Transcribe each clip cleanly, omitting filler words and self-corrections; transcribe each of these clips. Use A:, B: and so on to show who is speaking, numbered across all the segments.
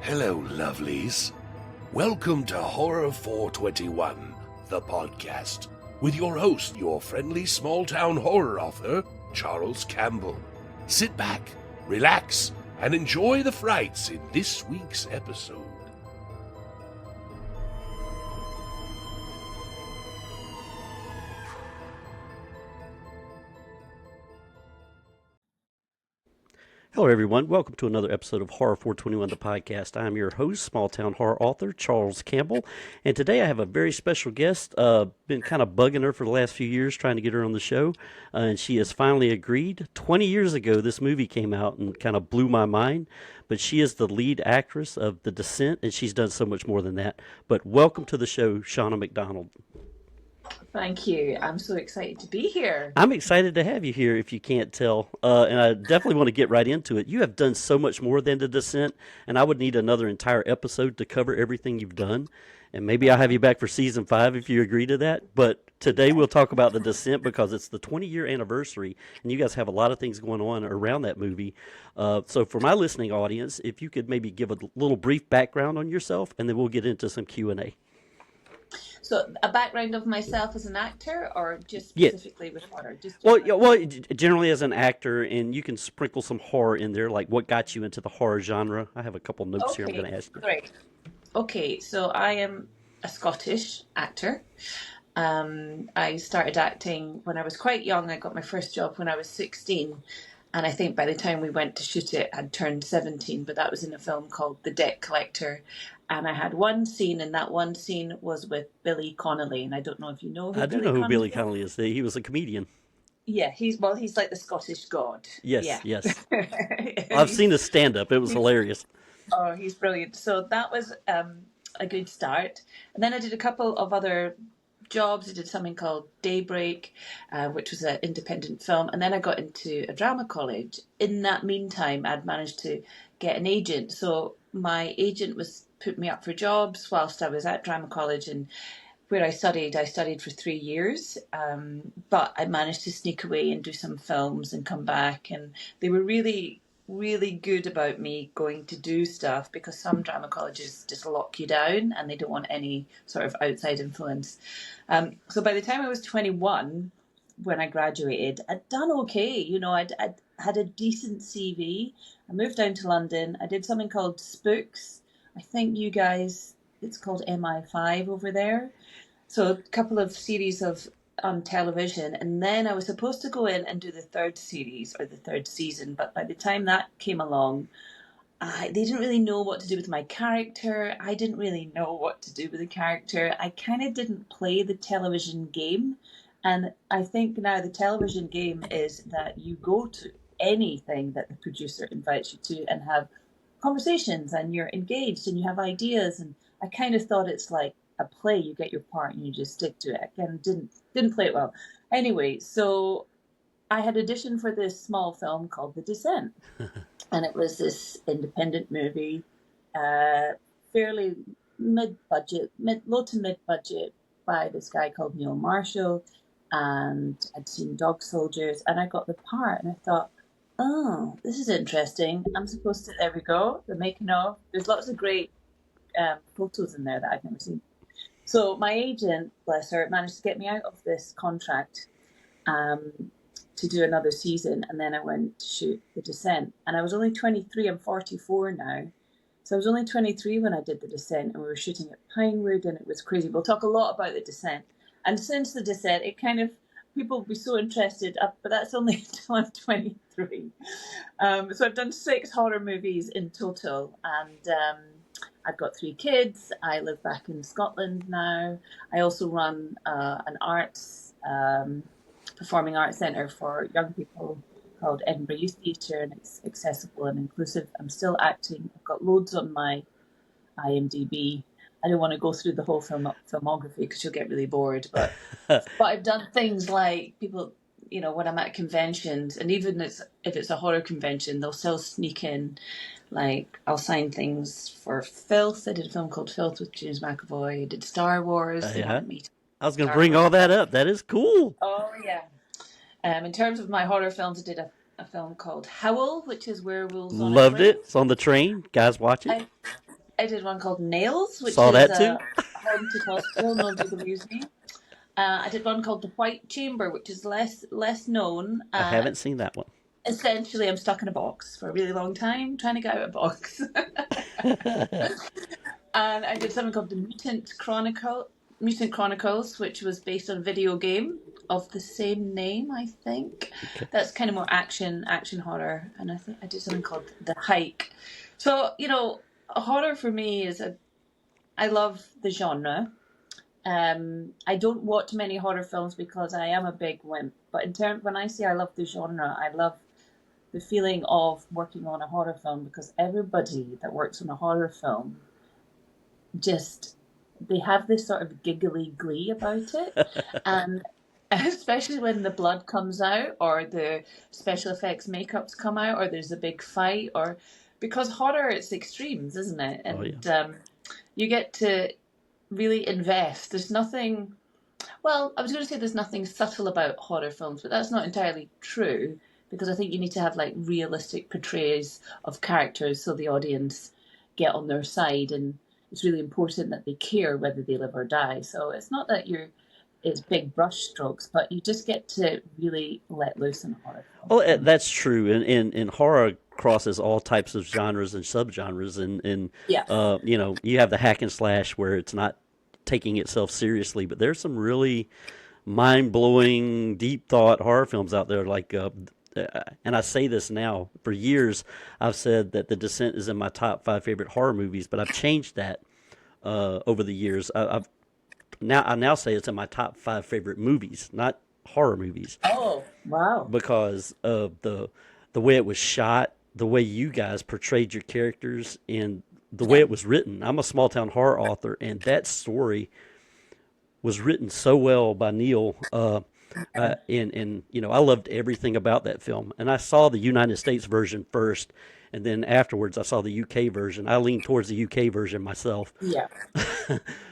A: Hello, lovelies. Welcome to Horror 421, the podcast, with your host, your friendly small-town horror author, Charles Campbell. Sit back, relax, and enjoy the frights in this week's episode.
B: Hello, everyone. Welcome to another episode of Horror 421, the podcast. I'm your host, small-town horror author, Charles Campbell. And today I have a very special guest. Been kind of bugging her for the last few years, trying to get her on the show. And she has finally agreed. 20 years ago, this movie came out and kind of blew my mind. But she is the lead actress of The Descent, and she's done so much more than that. But welcome to the show, Shauna Macdonald.
C: Thank you. I'm so excited to be here.
B: I'm excited to have you here, if you can't tell. And I definitely want to get right into it. You have done so much more than The Descent, and I would need another entire episode to cover everything you've done. And maybe I'll have you back for season 5 if you agree to that. But today we'll talk about The Descent because it's the 20-year anniversary, and you guys have a lot of things going on around that movie. So for my listening audience, if you could maybe give a little brief background on yourself, and then we'll get into some Q&A.
C: So, a background of myself as an actor, or just specifically with horror?
B: Generally as an actor, and you can sprinkle some horror in there, like what got you into the horror genre. I have a couple notes here I'm going to ask you.
C: Great. Okay, so I am a Scottish actor. I started acting when I was quite young. I got my first job when I was 16. And I think by the time we went to shoot it, I'd turned 17, but that was in a film called The Debt Collector. And I had one scene, and that one scene was with Billy Connolly. And I don't know if you know who
B: Billy Connolly is. Billy Connolly is. He was a comedian.
C: Yeah, he's like the Scottish god.
B: Yes. I've seen his stand-up. It was hilarious.
C: Oh, he's brilliant. So that was a good start. And then I did a couple of other jobs. I did something called Daybreak, which was an independent film, and then I got into a drama college. In that meantime, I'd managed to get an agent. So my agent was put me up for jobs whilst I was at drama college, and where I studied for 3 years. But I managed to sneak away and do some films and come back, and they were really good about me going to do stuff, because some drama colleges just lock you down and they don't want any sort of outside influence. So by the time I was 21, when I graduated, I'd done okay. You know, I'd had a decent CV. I moved down to London. I did something called Spooks. I think you guys, it's called MI5 over there. So a couple of series on television, and then I was supposed to go in and do the third series or the third season, but by the time that came along, they didn't really know what to do with my character. I didn't really know what to do with the character. I kind of didn't play the television game, and I think now the television game is that you go to anything that the producer invites you to and have conversations, and you're engaged and you have ideas, and I kind of thought it's like a play. You get your part and you just stick to it. I kind of didn't play it well. Anyway, so I had auditioned for this small film called The Descent, and it was this independent movie, fairly low to mid-budget, by this guy called Neil Marshall, and I'd seen Dog Soldiers, and I got the part, and I thought, oh, this is interesting. I'm supposed to, there we go, the making of. There's lots of great photos in there that I've never seen. So my agent, bless her, managed to get me out of this contract to do another season. And then I went to shoot The Descent. And I was only 23. I'm 44 now. So I was only 23 when I did The Descent. And we were shooting at Pinewood, and it was crazy. We'll talk a lot about The Descent. And since The Descent, it kind of, people will be so interested, but that's only until I'm 23. So I've done 6 horror movies in total. And I've got 3 kids. I live back in Scotland now. I also run an performing arts centre for young people called Edinburgh Youth Theatre, and it's accessible and inclusive. I'm still acting. I've got loads on my IMDb. I don't want to go through the whole filmography because you'll get really bored. But I've done things like people, you know, when I'm at conventions, and even if it's a horror convention, they'll still sneak in. Like, I'll sign things for Filth. I did a film called Filth with James McAvoy. I did Star Wars.
B: Yeah. I was going to bring all that up. That is cool.
C: Oh, yeah. In terms of my horror films, I did a film called Howl, which is werewolves on
B: Loved
C: a train.
B: it. It's on the train. Guys, watch it.
C: I did one called Nails, which
B: Saw
C: is
B: that
C: a
B: too.
C: haunted hospital. Nobody believes me. I did one called The White Chamber, which is less known.
B: I haven't seen that one.
C: Essentially, I'm stuck in a box for a really long time trying to get out of a box. And I did something called the Mutant Chronicles, which was based on a video game of the same name, I think.
B: Okay.
C: That's kind of more action horror. And I think I did something called The Hike. So, horror for me I love the genre. I don't watch many horror films because I am a big wimp. But when I say I love the genre, I love the feeling of working on a horror film, because everybody that works on a horror film they have this sort of giggly glee about it. And especially when the blood comes out, or the special effects makeups come out, or there's a big fight, or because horror, it's extremes, isn't it? And you get to really invest. There's nothing, well, I was going to say there's nothing subtle about horror films, but that's not entirely true, because I think you need to have like realistic portrayals of characters so the audience get on their side, and it's really important that they care whether they live or die. So it's not that it's big brush strokes, but you just get to really let loose in a horror film.
B: Oh, that's true. And horror crosses all types of genres and subgenres. And
C: Yeah.
B: you have the hack and slash where it's not taking itself seriously, but there's some really mind-blowing, deep thought horror films out there. And I say this now, for years I've said that The Descent is in my top 5 favorite horror movies, but I've changed that over the years. I now say it's in my top 5 favorite movies, not horror movies.
C: Oh, wow.
B: Because of the way it was shot, the way you guys portrayed your characters, and the way it was written. I'm a small town horror author, and that story was written so well by Neil. And I loved everything about that film. And I saw the United States version first, and then afterwards I saw the UK version. I lean towards the UK version myself.
C: Yeah.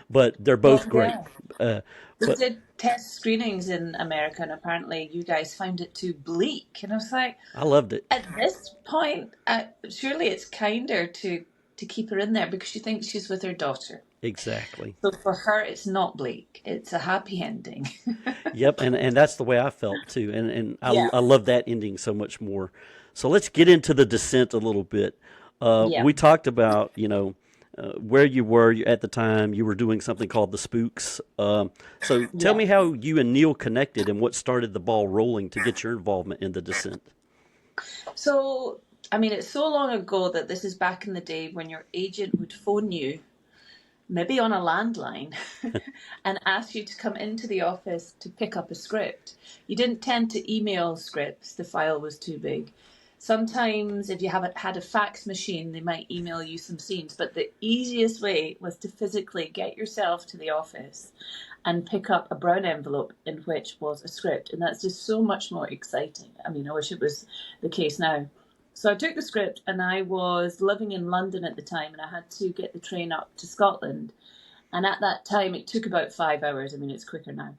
B: But they're both great.
C: Yeah. We did test screenings in America, and apparently you guys found it too bleak. And I was like,
B: I loved it.
C: At this point, surely it's kinder to keep her in there because she thinks she's with her daughter.
B: Exactly.
C: So for her, it's not bleak. It's a happy ending.
B: Yep, and that's the way I felt too. And I love that ending so much more. So let's get into The Descent a little bit. We talked about, where you were at the time. You were doing something called The Spooks. So tell me how you and Neil connected and what started the ball rolling to get your involvement in The Descent.
C: So, I mean, it's so long ago that this is back in the day when your agent would phone you, maybe on a landline, and ask you to come into the office to pick up a script. You didn't tend to email scripts. The file was too big. Sometimes if you haven't had a fax machine, they might email you some scenes. But the easiest way was to physically get yourself to the office and pick up a brown envelope in which was a script. And that's just so much more exciting. I mean, I wish it was the case now. So I took the script, and I was living in London at the time, and I had to get the train up to Scotland. And at that time, it took about 5 hours. I mean, it's quicker now.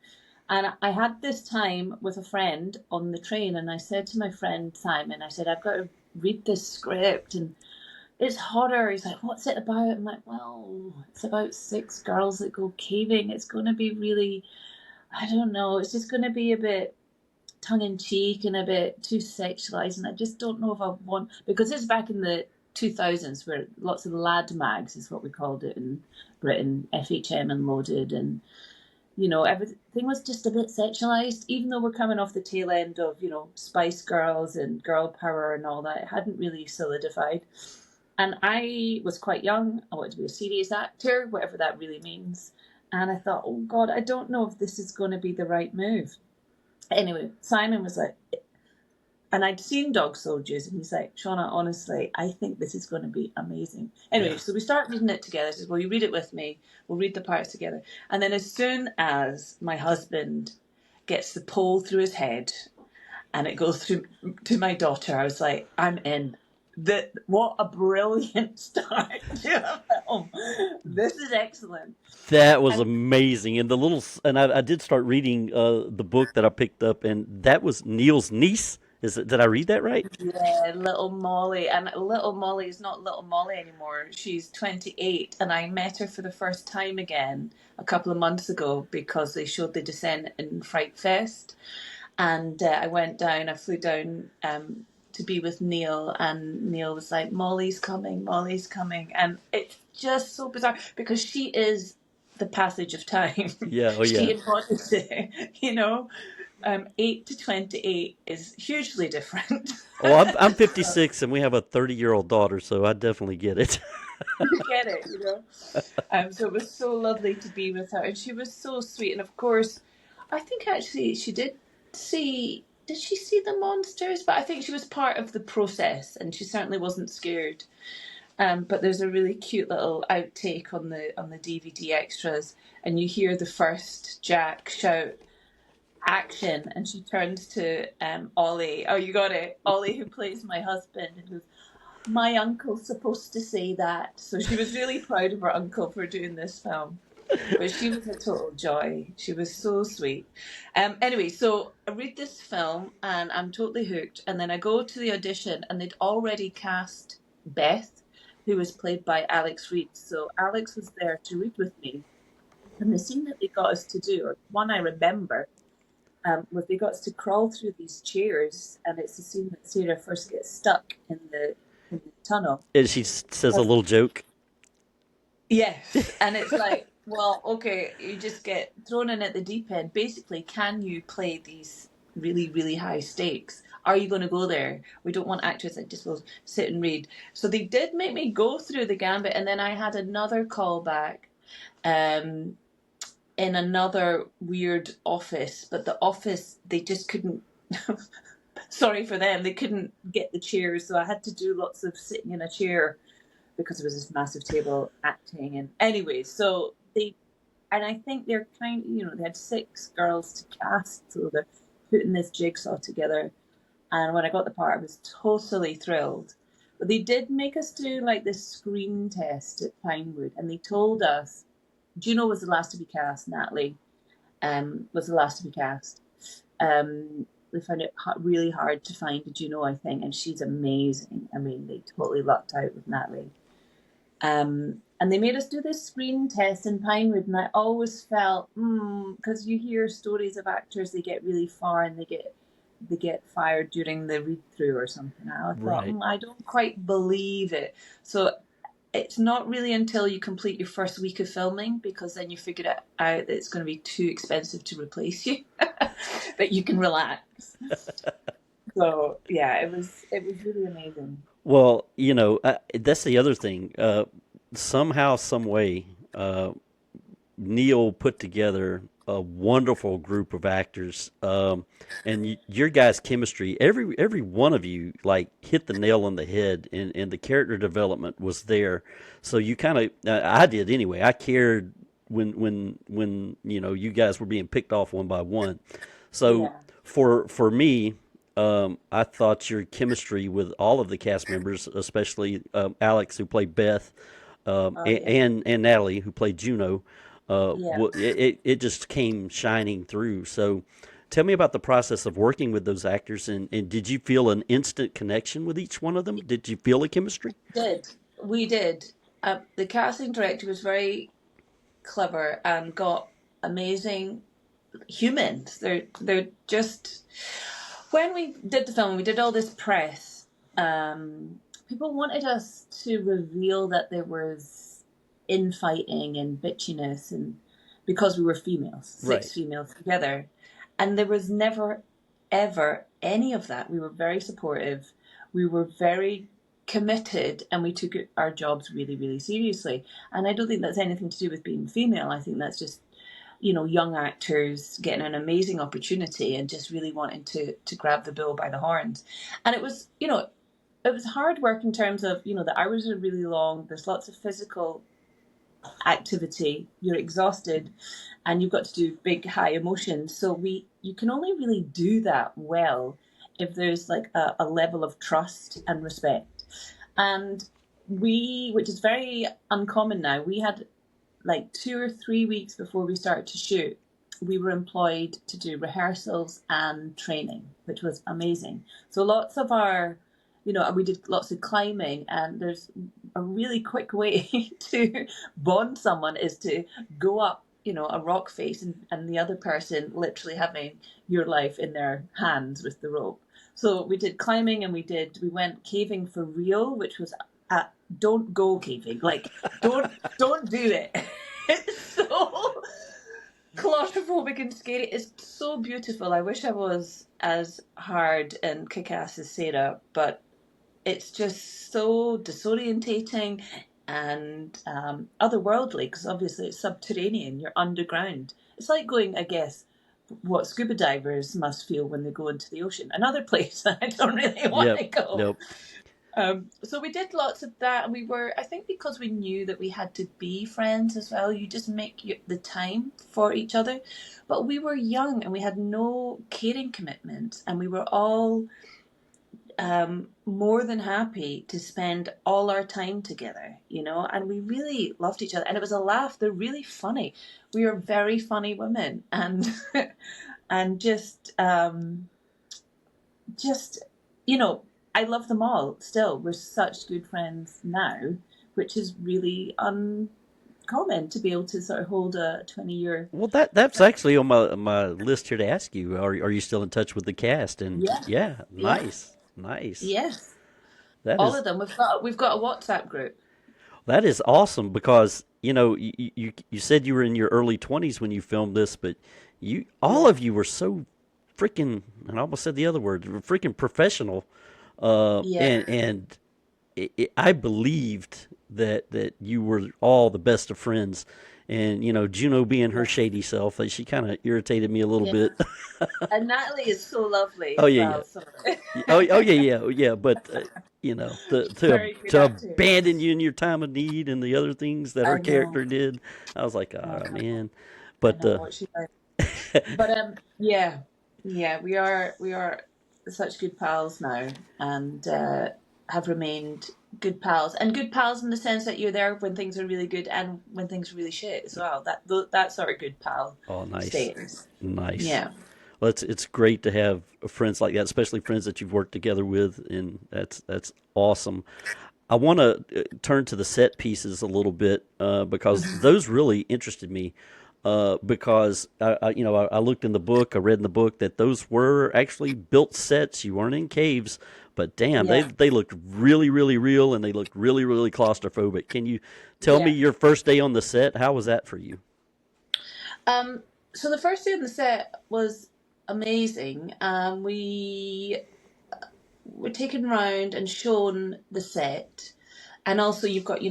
C: And I had this time with a friend on the train, and I said to my friend Simon, I said, I've got to read this script, and it's horror. He's like, what's it about? I'm like, well, it's about 6 girls that go caving. It's going to be really, I don't know, it's just going to be a bit tongue-in-cheek and a bit too sexualized, and I just don't know if I want, because it's back in the 2000s where lots of lad mags is what we called it in Britain, FHM and Loaded, and everything was just a bit sexualized, even though we're coming off the tail end of Spice Girls and girl power and all that. It hadn't really solidified, and I was quite young. I wanted to be a serious actor, whatever that really means, and I thought, oh God, I don't know if this is going to be the right move. Anyway, Simon was like, and I'd seen Dog Soldiers, and he's like, Shauna, honestly, I think this is going to be amazing. Anyway, so we start reading it together. He says, well, you read it with me. We'll read the parts together. And then as soon as my husband gets the pole through his head and it goes through to my daughter, I was like, I'm in. What a brilliant start to a film. This is excellent.
B: That was amazing. And I did start reading the book that I picked up, and that was Neil's niece. Did I read that right?
C: Yeah, little Molly. And little Molly is not little Molly anymore. She's 28. And I met her for the first time again a couple of months ago because they showed The Descent in Fright Fest. And I flew down to be with Neil. And Neil was like, Molly's coming, Molly's coming. And it's just so bizarre because she is the passage of time.
B: Yeah. Oh
C: She
B: yeah.
C: embodies it, you know. 8 to 28 is hugely different.
B: Oh, I'm 56 and we have a 30-year-old daughter, so I definitely get it.
C: You get it, you know. So it was so lovely to be with her, and she was so sweet. And of course, I think actually she did see. Did she see the monsters? But I think she was part of the process, and she certainly wasn't scared. But there's a really cute little outtake on the DVD extras, and you hear the first Jack shout action, and she turns to Ollie. Oh, you got it, Ollie, who plays my husband, and goes, my uncle's supposed to say that. So she was really proud of her uncle for doing this film. But she was a total joy. She was so sweet. Anyway, so I read this film and I'm totally hooked. And then I go to the audition and they'd already cast Beth, who was played by Alex Reed. So Alex was there to read with me. And the scene that they got us to do, or one I remember, was they got us to crawl through these chairs. And it's the scene that Sarah first gets stuck in the tunnel.
B: And she says a little joke.
C: Yes, and it's like, well, okay, you just get thrown in at the deep end. Basically, can you play these really, really high stakes? Are you going to go there? We don't want actors that just will sit and read. So they did make me go through the gambit, and then I had another callback in another weird office, but the office, they just couldn't, sorry for them, they couldn't get the chairs, so I had to do lots of sitting in a chair because there was this massive table acting. And anyways, so and I think they're they had 6 girls to cast, so they're putting this jigsaw together. And when I got the part, I was totally thrilled. But they did make us do like this screen test at Pinewood, and they told us, Juno was the last to be cast, Natalie was the last to be cast. They found it really hard to find a Juno, I think, and she's amazing. I mean, they totally lucked out with Natalie. And they made us do this screen test in Pinewood, and I always felt, because you hear stories of actors, they get really far and they get fired during the read through or something. I thought,
B: Right.
C: I don't quite believe it. So it's not really until you complete your first week of filming, because then you figure out that it's going to be too expensive to replace you, that you can relax. So yeah, it was really amazing.
B: Well, that's the other thing. Somehow, some way, Neil put together a wonderful group of actors, and your guys' chemistry. Every one of you like hit the nail on the head, and the character development was there. So you kind of, I did anyway. I cared when you guys were being picked off one by one. So
C: Yeah.
B: for me. I thought your chemistry with all of the cast members, especially Alex, who played Beth, and Natalie, who played Juno,
C: Yeah.
B: it just came shining through. So, tell me about the process of working with those actors, and did you feel an instant connection with each one of them? Did you feel a chemistry?
C: We did. The casting director was very clever and got amazing humans. They're just, when we did the film, we did all this press. People wanted us to reveal that there was infighting and bitchiness, and because we were females, 6
B: Right.
C: females together, and there was never ever any of that. We were very supportive. We were very committed, and we took our jobs really, really seriously. And I don't think that's anything to do with being female. I think that's just young actors getting an amazing opportunity and just really wanting to grab the bull by the horns. And it was, it was hard work in terms of, the hours are really long. There's lots of physical activity. You're exhausted and you've got to do big, high emotions. So you can only really do that well if there's like a level of trust and respect. And which is very uncommon now, we had like 2 or 3 weeks before we started to shoot, we were employed to do rehearsals and training, which was amazing. So lots of our, we did lots of climbing, and there's a really quick way to bond someone is to go up, a rock face, and the other person literally having your life in their hands with the rope. So we did climbing, and we went caving for real, which was don't go caving. Like, don't do it. It's so claustrophobic and scary. It's so beautiful. I wish I was as hard and kick-ass as Sarah, but it's just so disorientating and otherworldly, because obviously it's subterranean. You're underground. It's like going, I guess, what scuba divers must feel when they go into the ocean. Another place I don't really want to go.
B: Nope.
C: So we did lots of that, and we were, I think, because we knew that we had to be friends as well, you just make the time for each other. But we were young and we had no caring commitments, and we were all more than happy to spend all our time together, and we really loved each other. And it was a laugh. They're really funny. We are very funny women, and and just I love them all still. We're such good friends now, which is really uncommon to be able to sort of hold a 20-year.
B: Well, that's actually on my list here to ask you. Are you still in touch with the cast? And
C: Yeah,
B: yeah,
C: yeah,
B: nice.
C: yes.
B: That
C: All
B: is
C: of them. We've got a WhatsApp group.
B: that is awesome because you said you were in your early 20s when you filmed this, but all
C: Yeah,
B: of you were so freaking, and I almost said the other word, freaking professional.
C: yeah.
B: And I believed that you were all the best of friends. And Juno being her
C: Yes.
B: shady self, she kind of irritated me a little
C: Yeah.
B: bit.
C: And Natalie is so lovely
B: Oh
C: as
B: yeah,
C: well.
B: yeah.
C: So
B: Oh yeah, yeah, yeah. But
C: very good
B: to
C: actors.
B: abandon you in your time of need and the other things that her
C: I know.
B: character did, I was like,
C: I
B: oh
C: know.
B: man.
C: I
B: But
C: know what she like. But yeah, yeah. We are such good pals now, and have remained good pals, and good pals in the sense that you're there when things are really good and when things are really shit as well. That sort of good pal
B: oh, nice,
C: status.
B: nice.
C: Yeah.
B: Well, it's great to have friends like that, especially friends that you've worked together with, and that's awesome. I want to turn to the set pieces a little bit because those really interested me. Because I looked in the book, I read in the book that those were actually built sets. You weren't in caves, but damn,
C: Yeah.
B: they looked really, really real, and they looked really, really claustrophobic. Can you tell me
C: Yeah.
B: your first day on the set? How was that for you?
C: Um, so the first day on the set was amazing. We were taken round and shown the set, and also you've got,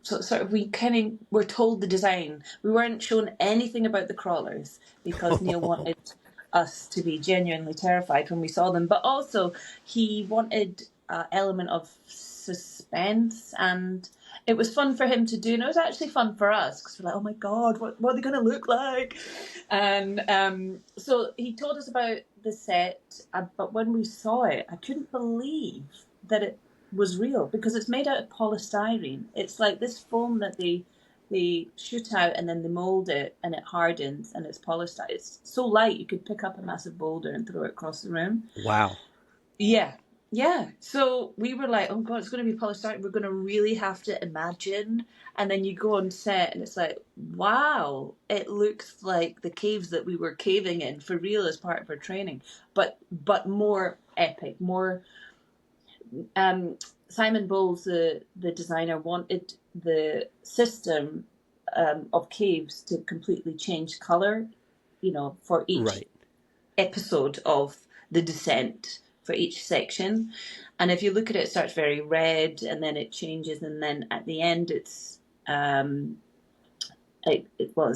C: so sort of we kind of were told the design. We weren't shown anything about the crawlers because Neil wanted us to be genuinely terrified when we saw them, but also he wanted an element of suspense, and it was fun for him to do, and it was actually fun for us because we're like, oh my god, what are they going to look like? And so he told us about the set, but when we saw it, I couldn't believe that it was real because it's made out of polystyrene. It's like this foam that they shoot out and then they mold it and it hardens and it's polystyrene. It's so light you could pick up a massive boulder and throw it across the room.
B: Wow.
C: Yeah. Yeah. So we were like, oh God, it's going to be polystyrene. We're going to really have to imagine. And then you go on set and it's like, wow, it looks like the caves that we were caving in for real as part of our training, but more epic, more Simon Bowles, the designer, wanted the system of caves to completely change color, for each
B: Right.
C: episode of the descent, for each section. And if you look at it, it starts very red, and then it changes, and then at the end, it's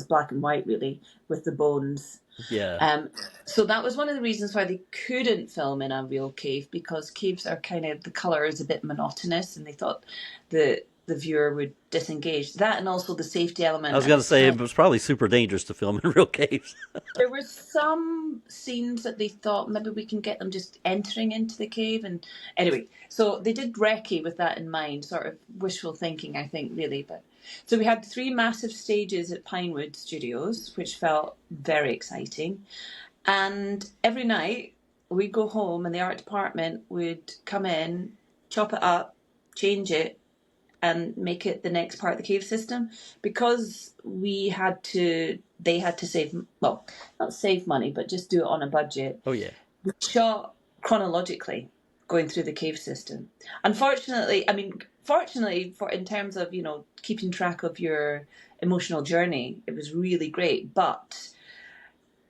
C: black and white really with the bones.
B: Yeah.
C: Um, so that was one of the reasons why they couldn't film in a real cave, because caves are kind of, the color is a bit monotonous, and they thought the the viewer would disengage. That and also the safety element.
B: I was going to say, it was probably super dangerous to film in real caves.
C: There were some scenes that they thought maybe we can get them just entering into the cave. And anyway, so they did recce with that in mind, sort of wishful thinking, I think, really. But so we had 3 massive stages at Pinewood Studios, which felt very exciting. And every night we'd go home and the art department would come in, chop it up, change it, and make it the next part of the cave system. Because they had to save, well, not save money, but just do it on a budget.
B: Oh, yeah.
C: We shot chronologically going through the cave system. Unfortunately, fortunately for in terms of, keeping track of your emotional journey, it was really great. But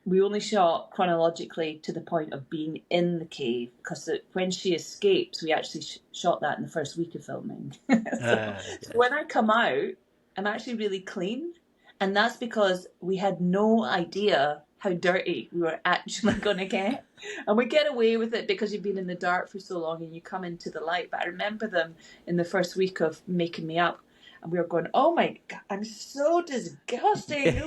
C: we only shot chronologically to the point of being in the cave, because when she escapes, we actually shot that in the first week of filming. So when I come out, I'm actually really clean. And that's because we had no idea how dirty we were actually going to get. And we get away with it because you've been in the dark for so long and you come into the light. But I remember them in the first week of making me up. And we were going, oh my God, I'm so disgusting.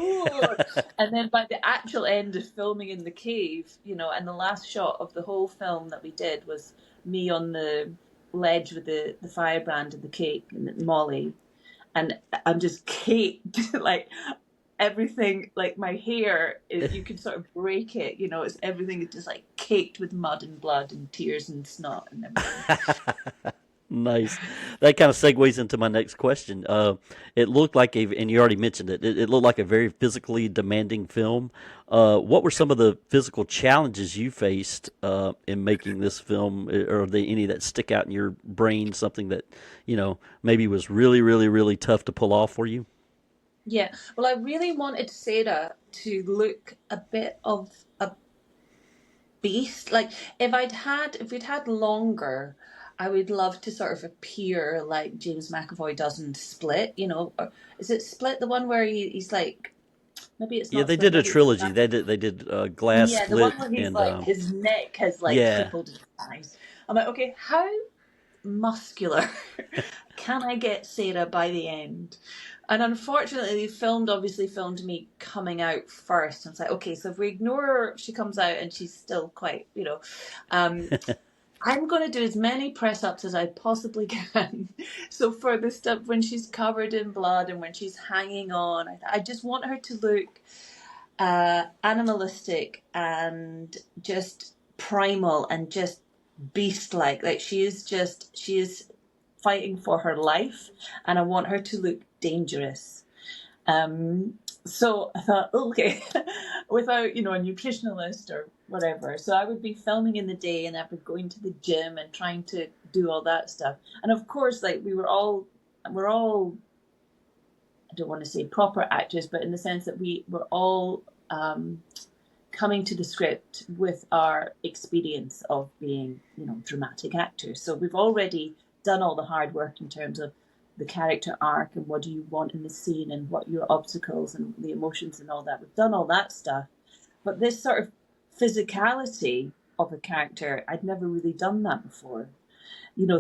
C: And then by the actual end of filming in the cave, and the last shot of the whole film that we did was me on the ledge with the firebrand and the cake and Molly. And I'm just caked, like everything, like my hair, you can sort of break it, it's everything is just like caked with mud and blood and tears and snot and everything.
B: Nice. That kind of segues into my next question. It looked like and you already mentioned it, it looked like a very physically demanding film. What were some of the physical challenges you faced in making this film? Or are there any that stick out in your brain, something that, maybe was really, really, really tough to pull off for you?
C: Yeah. Well, I really wanted Sarah to look a bit of a beast. Like if we'd had longer, I would love to sort of appear like James McAvoy does in Split, or is it Split, the one where he's like, maybe it's not.
B: Yeah, they
C: Split,
B: did a trilogy. They did Glass,
C: yeah,
B: Split,
C: the one where he's
B: and
C: like his neck has like crippled his eyes. I'm like, okay, how muscular can I get Sarah by the end? And unfortunately, obviously filmed me coming out first. And it's like, okay, so if we ignore her, she comes out and she's still quite, I'm going to do as many press-ups as I possibly can. So for the stuff when she's covered in blood and when she's hanging on, I just want her to look animalistic and just primal and just beast-like. Like she is fighting for her life, and I want her to look dangerous. So I thought, okay, without, a nutritionalist or whatever. So I would be filming in the day and I'd be going to the gym and trying to do all that stuff. And of course, like we're all, I don't want to say proper actors, but in the sense that we were all coming to the script with our experience of being, dramatic actors. So we've already done all the hard work in terms of the character arc and what do you want in the scene and what your obstacles and the emotions and all that. We've done all that stuff. But this sort of physicality of a character, I'd never really done that before.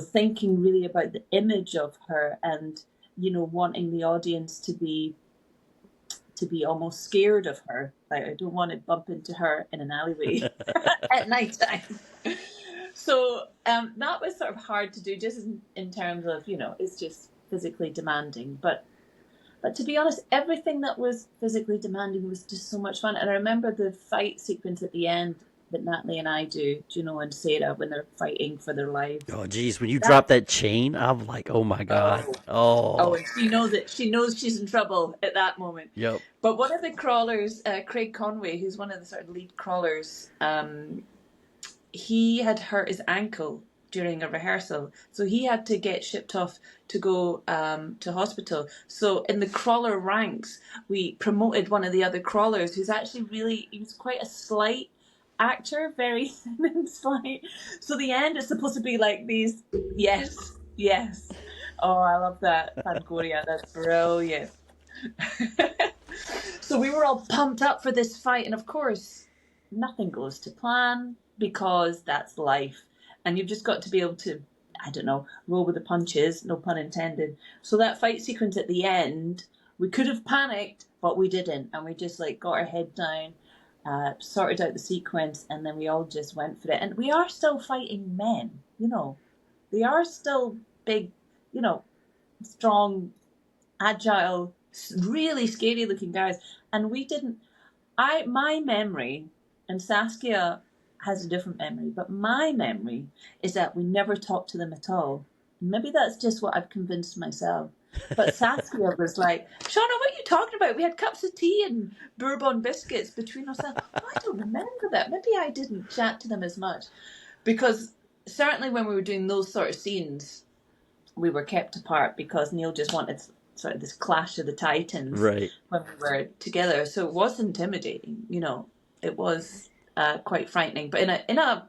C: Thinking really about the image of her and, wanting the audience to be almost scared of her. Like, I don't want to bump into her in an alleyway at night time. So that was sort of hard to do just in terms of, it's just physically demanding. But to be honest, everything that was physically demanding was just so much fun. And I remember the fight sequence at the end that Natalie and I do, and Sarah, when they're fighting for their lives.
B: Oh, geez, when you drop that chain, I'm like, oh my God. Oh,
C: and she knows she's in trouble at that moment.
B: Yep.
C: But one of the crawlers, Craig Conway, who's one of the sort of lead crawlers, he had hurt his ankle during a rehearsal, so he had to get shipped off to go to hospital. So in the crawler ranks, we promoted one of the other crawlers who's actually he was quite a slight actor, very thin and slight. So the end is supposed to be like these, yes. Oh, I love that, Fangoria, that's brilliant. So we were all pumped up for this fight, and of course, nothing goes to plan because that's life. And you've just got to be able to I don't know, roll with the punches, no pun intended. So that fight sequence at the end, we could have panicked, but we didn't. And we just like got our head down, sorted out the sequence, and then we all just went for it. And we are still fighting men, you know. They are still big, you know, strong, agile, really scary looking guys. And we didn't, my memory, and Saskia has a different memory, but my memory is that we never talked to them at all. Maybe that's just what I've convinced myself. But Saskia was like, Shauna, what are you talking about? We had cups of tea and bourbon biscuits between us. Oh, I don't remember that. Maybe I didn't chat to them as much. Because certainly when we were doing those sort of scenes, we were kept apart because Neil just wanted sort of this clash of the titans
B: Right.
C: when we were together. So it was intimidating, you know. It was quite frightening, but in a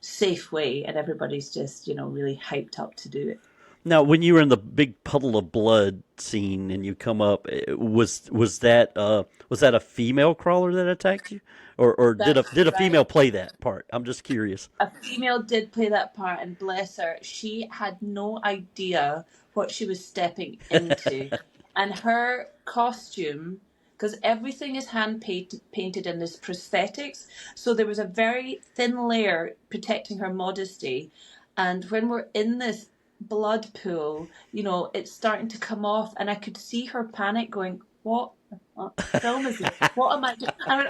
C: safe way, and everybody's just, you know, really hyped up to do it.
B: Now, when you were in the big puddle of blood scene and you come up, was that a female crawler that attacked you, or did
C: That's
B: a
C: right.
B: female play that part? I'm just curious.
C: A female did play that part, and bless her, she had no idea what she was stepping into. And her costume, because everything is hand painted in this prosthetics, so there was a very thin layer protecting her modesty. And when we're in this blood pool, you know, it's starting to come off, and I could see her panic going, what the fuck film is this? What am I doing? I mean,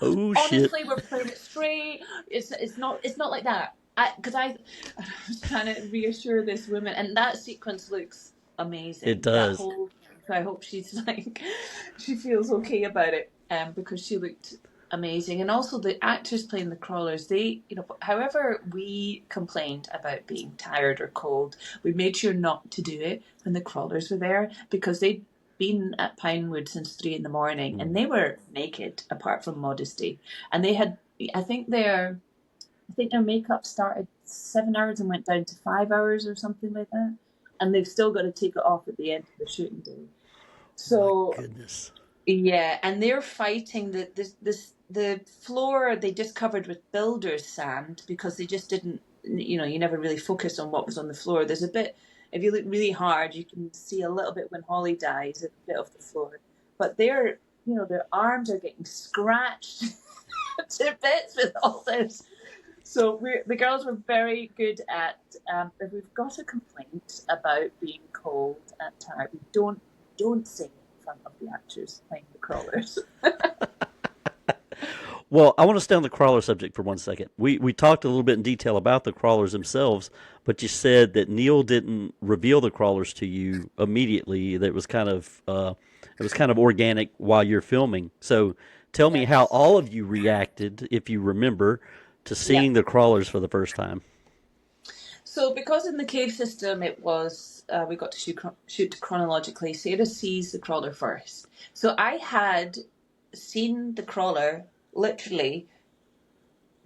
B: Oh shit!
C: honestly, we're playing it straight. It's not like that. Because I was trying to reassure this woman, and that sequence looks amazing.
B: It
C: That
B: does.
C: whole, so I hope she's like, she feels okay about it, because she looked amazing. And also the actors playing the crawlers, they, you know, however we complained about being tired or cold, we made sure not to do it when the crawlers were there, because they'd been at Pinewood since 3 a.m. and they were naked apart from modesty, and they had, I think their makeup started 7 hours and went down to 5 hours or something like that, and they've still got to take it off at the end of the shooting day.
B: My
C: So
B: goodness.
C: yeah, and they're fighting the floor they just covered with builder's sand, because they just didn't, you know, you never really focus on what was on the floor. There's a bit, if you look really hard, you can see a little bit when Holly dies, a bit of the floor. But their, you know, their arms are getting scratched to bits with all this. So the girls were very good at, if we've got a complaint about being cold and tired, we don't say it in front of the actors playing the crawlers.
B: Well, I want to stay on the crawler subject for 1 second. We talked a little bit in detail about the crawlers themselves, but you said that Neil didn't reveal the crawlers to you immediately. That it was kind of organic while you're filming. So tell me how
C: Yes.
B: all of you reacted, if you remember, to
C: Yeah.
B: seeing the crawlers for the first time.
C: So because in the cave system it was, we got to shoot chronologically. Sarah sees the crawler first. So I had seen the crawler literally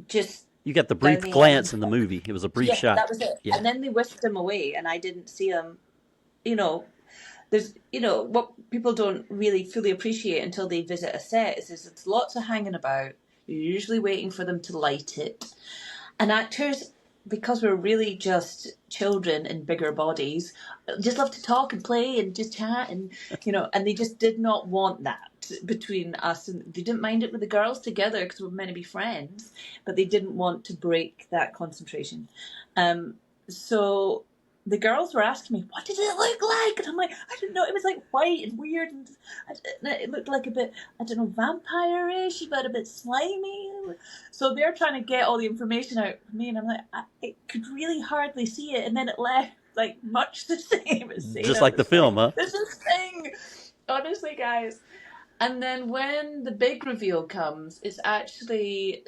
C: just
B: You got the
C: down
B: brief
C: the
B: glance
C: end.
B: in the movie. It was a brief
C: Yeah,
B: shot.
C: that was it.
B: Yeah.
C: And then they whisked him away, and I didn't see him. You know, there's, you know, what people don't really fully appreciate until they visit a set is it's lots of hanging about. You're usually waiting for them to light it. And actors, because we're really just children in bigger bodies, just love to talk and play and just chat, and, you know, and they just did not want that between us, and they didn't mind it with the girls together because we were meant to be friends, but they didn't want to break that concentration. So the girls were asking me, what did it look like? And I'm like, I don't know. It was like white and weird, and it looked like a bit, I don't know, vampire-ish, but a bit slimy. So they're trying to get all the information out of me, and I'm like, I could really hardly see it. And then it left like much the same as Sarah.
B: Just like the
C: was
B: film, huh?
C: This is thing. Honestly, guys. And then when the big reveal comes, it's actually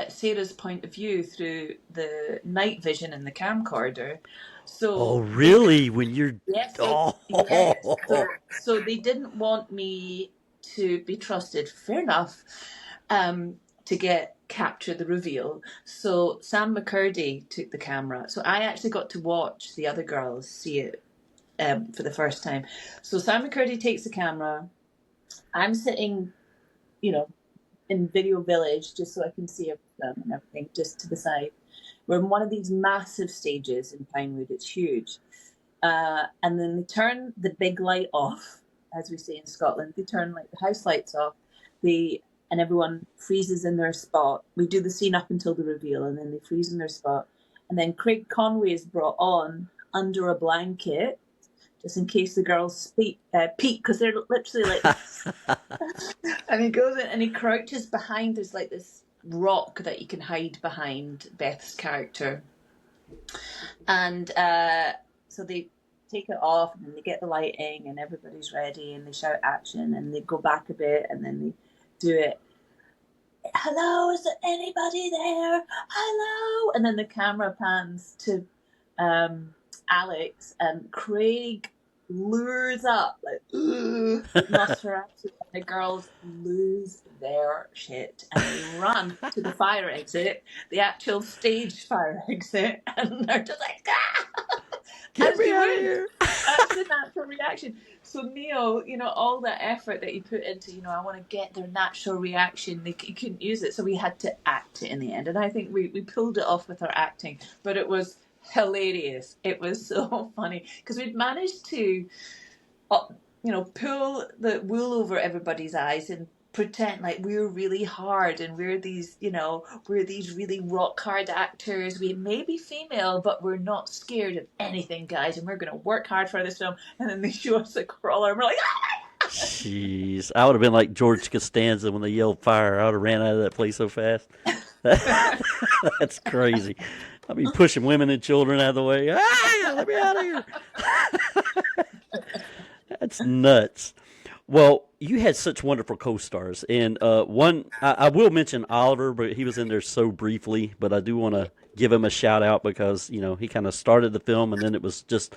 C: Sarah's point of view through the night vision in the camcorder. So
B: Oh, really? When you're
C: yes,
B: oh,
C: yes. So they didn't want me to be trusted. Fair enough. To capture the reveal. So Sam McCurdy took the camera. So I actually got to watch the other girls see it for the first time. So Sam McCurdy takes the camera. I'm sitting, you know, in Video Village just so I can see them and everything, just to the side. We're in one of these massive stages in Pinewood. It's huge. And then they turn the big light off, as we say in Scotland. They turn like the house lights off. And everyone freezes in their spot. We do the scene up until the reveal, and then they freeze in their spot. And then Craig Conway is brought on under a blanket, just in case the girls peek, because they're literally like. And he goes in and he crouches behind. There's like this rock that you can hide behind, Beth's character. And so they take it off, and then they get the lighting, and everybody's ready, and they shout action, and they go back a bit, and then they do it. Hello, is there anybody there? Hello. And then the camera pans to Alex, and Craig lures up like Nosferatu, and the girls lose their shit, and they run to the fire exit, the actual stage fire exit, and they're just like, ah!
B: Get me out of here.
C: That's the natural reaction. So Neil, all that effort that he put into, I want to get their natural reaction, he couldn't use it, so we had to act it in the end. And I think we pulled it off with our acting, but it was hilarious. It was so funny because we'd managed to, pull the wool over everybody's eyes and pretend like we're really hard, and we're these really rock hard actors. We may be female, but we're not scared of anything, guys, and we're going to work hard for this film. And then they show us a crawler, and we're like, ah!
B: Jeez, I would have been like George Costanza when they yelled fire. I would have ran out of that place so fast. That's crazy. I'd be pushing women and children out of the way. Ah, let me out of here. That's nuts. Well, you had such wonderful co-stars, and one I will mention Oliver, but he was in there so briefly. But I do want to give him a shout out because he kind of started the film, and then it was just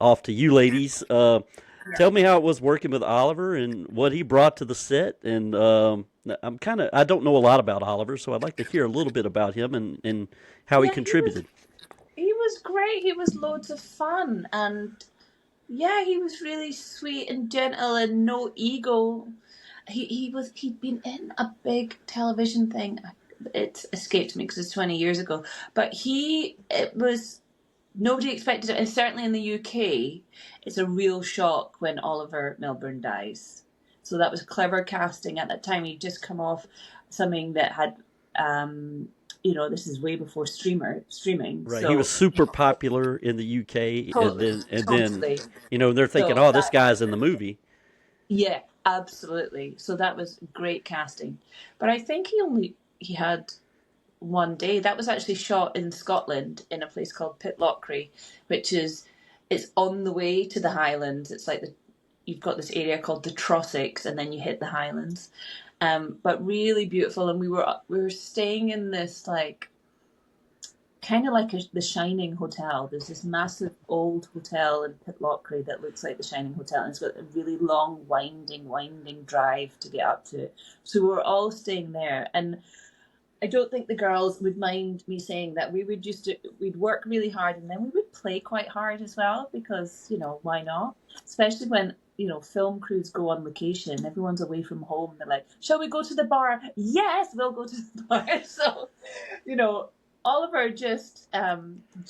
B: off to you ladies. Tell me how it was working with Oliver and what he brought to the set. And I don't know a lot about Oliver, so I'd like to hear a little bit about him and how he contributed.
C: He was great. He was loads of fun, and yeah, he was really sweet and gentle and no ego. He'd been in a big television thing. It escaped me because it's 20 years ago. But nobody expected it, and certainly in the UK, it's a real shock when Oliver Milburn dies. So that was clever casting at that time. He'd just come off something that had, this is way before streaming.
B: Right,
C: so,
B: he was super popular in the UK,
C: totally.
B: then they're thinking, this guy's in the movie.
C: Yeah, absolutely. So that was great casting. But I think he had one day. That was actually shot in Scotland in a place called Pitlochry, it's on the way to the Highlands. It's like you've got this area called the Trossachs, and then you hit the Highlands. But really beautiful, and we were staying in this like kind of like the Shining Hotel. There's this massive old hotel in Pitlochry that looks like the Shining Hotel, and it's got a really long, winding drive to get up to it. So we were all staying there, and I don't think the girls would mind me saying that we'd work really hard, and then we would play quite hard as well, because why not? Especially when film crews go on location, everyone's away from home. They're like, shall we go to the bar? Yes, we'll go to the bar. So, Oliver just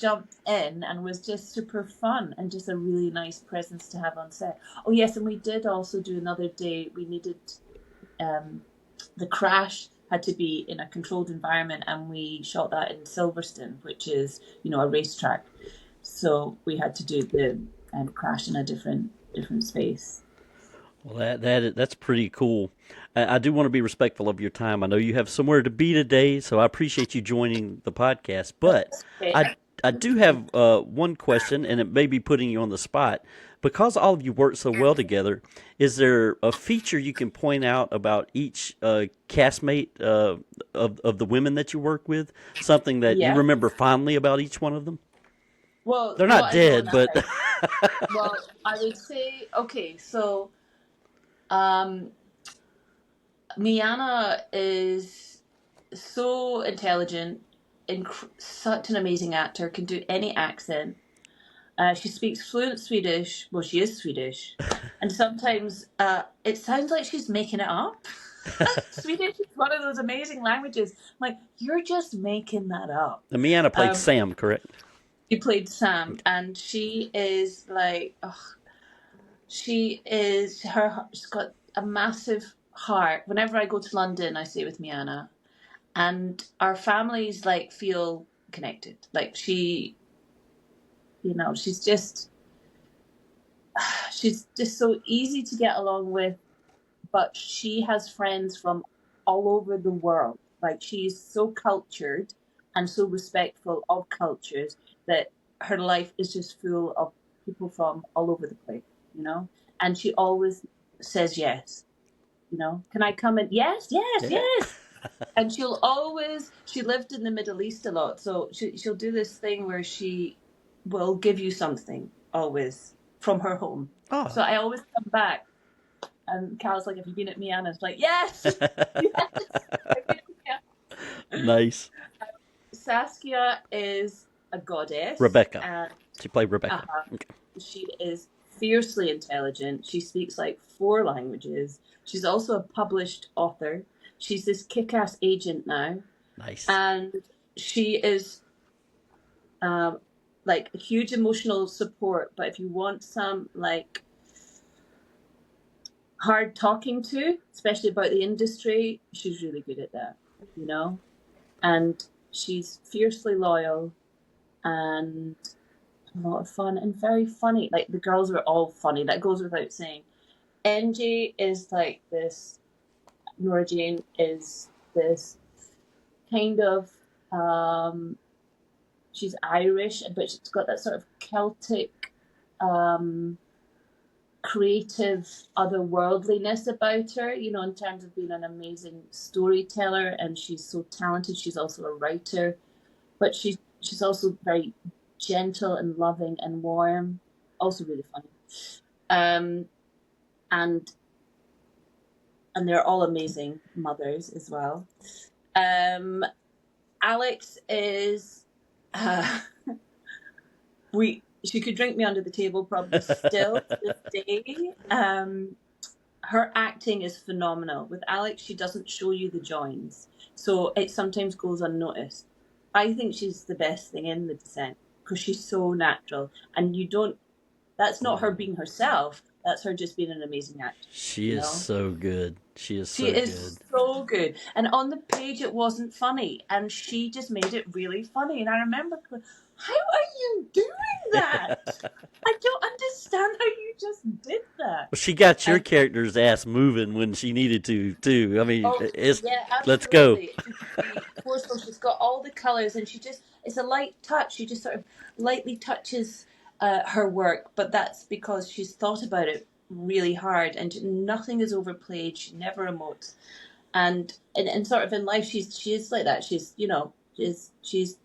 C: jumped in and was just super fun and just a really nice presence to have on set. Oh yes, and we did also do another day. We needed the crash had to be in a controlled environment, and we shot that in Silverstone, which is a racetrack. So we had to do the crash in a different space.
B: Well, that's pretty cool. I do want to be respectful of your time. I know you have somewhere to be today, so I appreciate you joining the podcast. But I do have one question, and it may be putting you on the spot. Because all of you work so well together, is there a feature you can point out about each castmate of the women that you work with? Something that you remember fondly about each one of them?
C: Well,
B: they're not dead, but...
C: Well, I would say, okay, so Miana is so intelligent, such an amazing actor, can do any accent. She speaks fluent Swedish. Well, she is Swedish. And sometimes it sounds like she's making it up. Swedish is one of those amazing languages. I'm like, you're just making that up.
B: Miana played
C: Um,
B: Sam, correct?
C: she played Sam, and she is like, oh, she's got a massive heart. Whenever I go to London, I stay with Miana, and our families like feel connected. Like she's just so easy to get along with, but she has friends from all over the world. Like she's so cultured and so respectful of cultures that her life is just full of people from all over the place, you know? And she always says yes, you know? Can I come in? Yes, yes,
B: Yeah.
C: yes. And she lived in the Middle East a lot. So she'll do this thing where she will give you something always from her home.
B: Oh.
C: So I always come back and Carol's like, have you been at Miana? It's like, yes, yes, I've been at Miana.
B: Nice.
C: Saskia is a goddess.
B: Rebecca.
C: And
B: She played Rebecca. Okay.
C: she is fiercely intelligent. She speaks like 4 languages. She's also a published author. She's this kick-ass agent now.
B: Nice.
C: And she is like a huge emotional support. But if you want some like hard talking to, especially about the industry, she's really good at that, you know? And she's fiercely loyal and a lot of fun and very funny. Like the girls are all funny. That goes without saying. NJ is like this, Nora Jane is this kind of, she's Irish, but she's got that sort of Celtic, creative otherworldliness about her, you know, in terms of being an amazing storyteller, and she's so talented. She's also a writer, but she's also very gentle and loving and warm, also really funny. And they're all amazing mothers as well. Alex is she could drink me under the table probably still to this day. Her acting is phenomenal. With Alex, she doesn't show you the joins, so it sometimes goes unnoticed. I think she's the best thing in The Descent because she's so natural, and that's not her being herself. That's her just being an amazing actor.
B: She is so good. She is
C: so good. And on the page, it wasn't funny, and she just made it really funny. And I remember, how are you doing that? I don't understand how you just did that.
B: Well, she got your character's ass moving when she needed to, too. I mean, let's go.
C: Forceful. She's got all the colors, and it's a light touch. She just sort of lightly touches her work, but that's because she's thought about it really hard, and nothing is overplayed. She never emotes, and sort of in life, she is like that. She's she's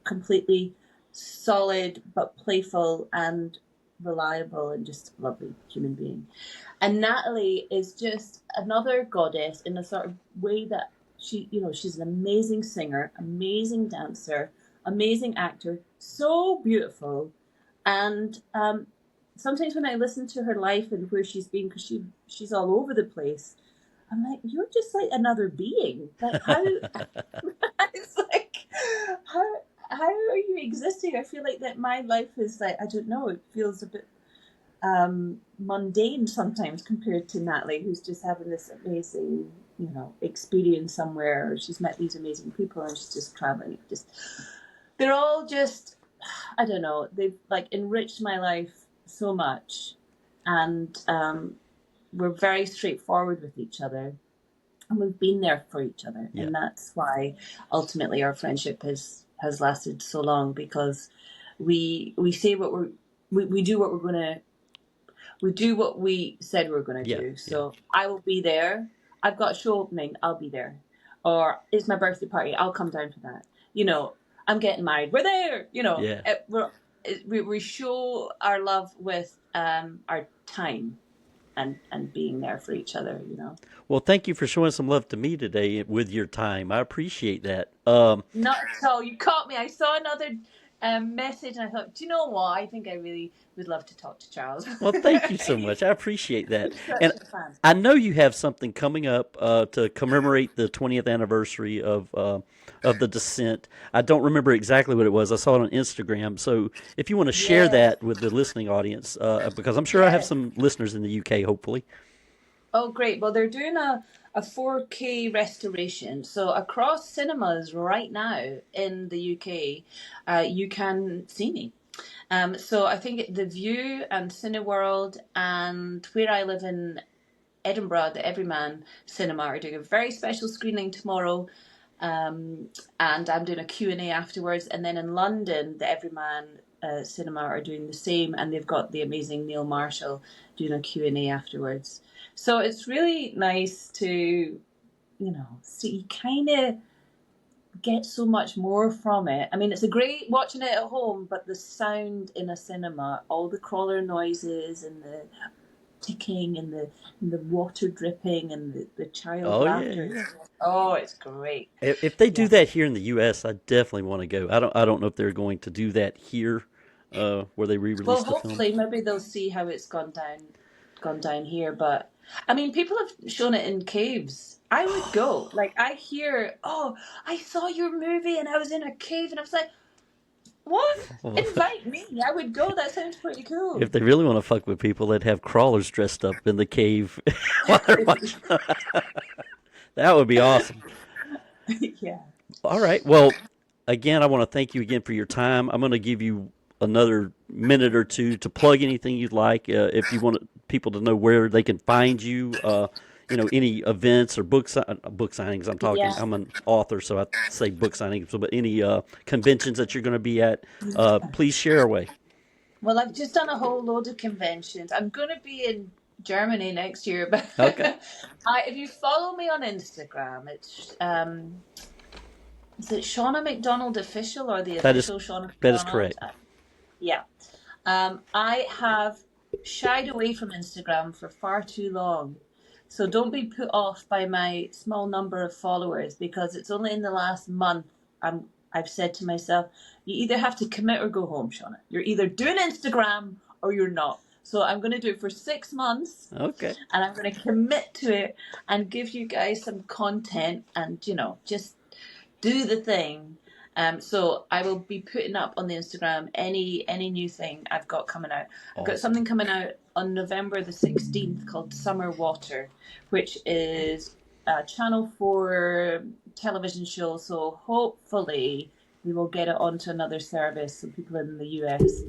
C: completely solid but playful and reliable and just a lovely human being. And Natalie is just another goddess in a sort of way that she's an amazing singer, amazing dancer, amazing actor, so beautiful. And sometimes when I listen to her life and where she's been, because she's all over the place, I'm like, you're just like another being. Like how it's like how are you existing? I feel like that my life is like, I don't know, it feels a bit mundane sometimes compared to Natalie, who's just having this amazing, experience somewhere, or she's met these amazing people and she's just traveling. They're all just, I don't know, they've like enriched my life so much, and we're very straightforward with each other, and we've been there for each other, and that's why ultimately our friendship has lasted so long, because we say we do what we're gonna, we do what we said we were gonna do. So I will be there. I've got a show opening, I'll be there. Or it's my birthday party, I'll come down for that. I'm getting married, we're there. We show our love with our time and being there for each other.
B: Well, thank you for showing some love to me today with your time. I appreciate that.
C: Not at all. You caught me. I saw another message, and I thought, do you know what? I think I really would love to talk to Charles.
B: Well, thank you so much. I appreciate that.
C: He's such
B: And
C: a fan.
B: I know you have something coming up to commemorate the 20th anniversary of the descent. I don't remember exactly what it was. I saw it on Instagram. So if you want to share
C: Yes,
B: that with the listening audience, because I'm sure I have
C: yes.
B: some listeners in the UK, hopefully.
C: Oh, great. Well, they're doing a 4K restoration. So across cinemas right now in the UK, you can see me. So I think The View and Cineworld and where I live in Edinburgh, the Everyman Cinema are doing a very special screening tomorrow. And I'm doing a Q&A afterwards. And then in London, the Everyman Cinema are doing the same. And they've got the amazing Neil Marshall doing a Q&A afterwards. So it's really nice to, see, kind of get so much more from it. I mean, it's a great watching it at home, but the sound in a cinema, all the crawler noises and the ticking and the water dripping and the child
B: Oh yeah,
C: laughter.
B: yeah.
C: Oh, it's great.
B: If they do
C: Yeah.
B: that here in the U.S., I definitely want to go. I don't know if they're going to do that here, where they
C: Well,
B: re-release the film.
C: hopefully, maybe they'll see how it's gone down here. But I mean, people have shown it in caves. I would go. Like I hear, oh, I saw your movie and I was in a cave, and I was like, what? Invite me. I would go. That sounds pretty cool.
B: If they really want to fuck with people, they'd have crawlers dressed up in the cave while they're watching. That would be awesome.
C: Yeah.
B: All right. Well, again, I want to thank you again for your time. I'm going to give you another minute or two to plug anything you'd like. If you want people to know where they can find you, any events or book signings.
C: Yeah.
B: I'm an author, so I say book signings. So, but any conventions that you're going to be at, please share away.
C: Well, I've just done a whole load of conventions. I'm going to be in Germany next year, but
B: Okay.
C: if you follow me on Instagram, it's is it Shauna Macdonald official or the
B: That is
C: official Shauna
B: that is
C: Macdonald?
B: correct.
C: Yeah. I have shied away from Instagram for far too long. So don't be put off by my small number of followers because it's only in the last month I've said to myself, you either have to commit or go home, Shauna. You're either doing Instagram or you're not. So I'm going to do it for 6 months
B: Okay.
C: and I'm going to commit to it and give you guys some content and, just do the thing. So I will be putting up on the Instagram any new thing I've got coming out. I've got
B: Awesome.
C: something coming out on November the 16th called Summer Water, which is a Channel 4 television show. So hopefully we will get it onto another service so people in the US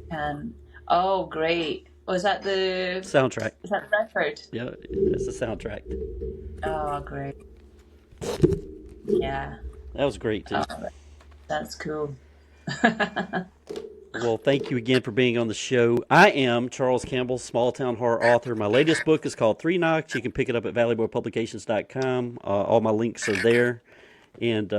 C: can. Oh, great. Oh, is that the
B: Soundtrack.
C: record?
B: Yeah, it's the soundtrack.
C: Oh, great. Yeah.
B: That was great too.
C: Oh, that's cool.
B: Well, thank you again for being on the show. I am Charles Campbell, small town horror author. My latest book is called Three Knocks. You can pick it up at valleyboypublications.com. All my links are there. And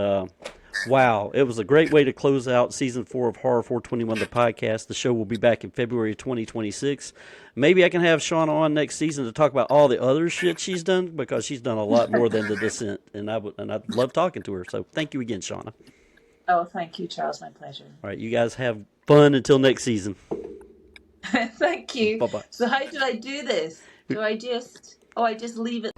B: wow, it was a great way to close out season 4 of Horror 421, the podcast. The show will be back in February 2026. Maybe I can have Shauna on next season to talk about all the other shit she's done because she's done a lot more than The Descent, and I'd love talking to her. So thank you again, Shauna.
C: Oh, thank you, Charles. My pleasure.
B: All right, you guys have fun until next season.
C: Thank you.
B: Bye-bye.
C: So how do I do this? Do I just leave it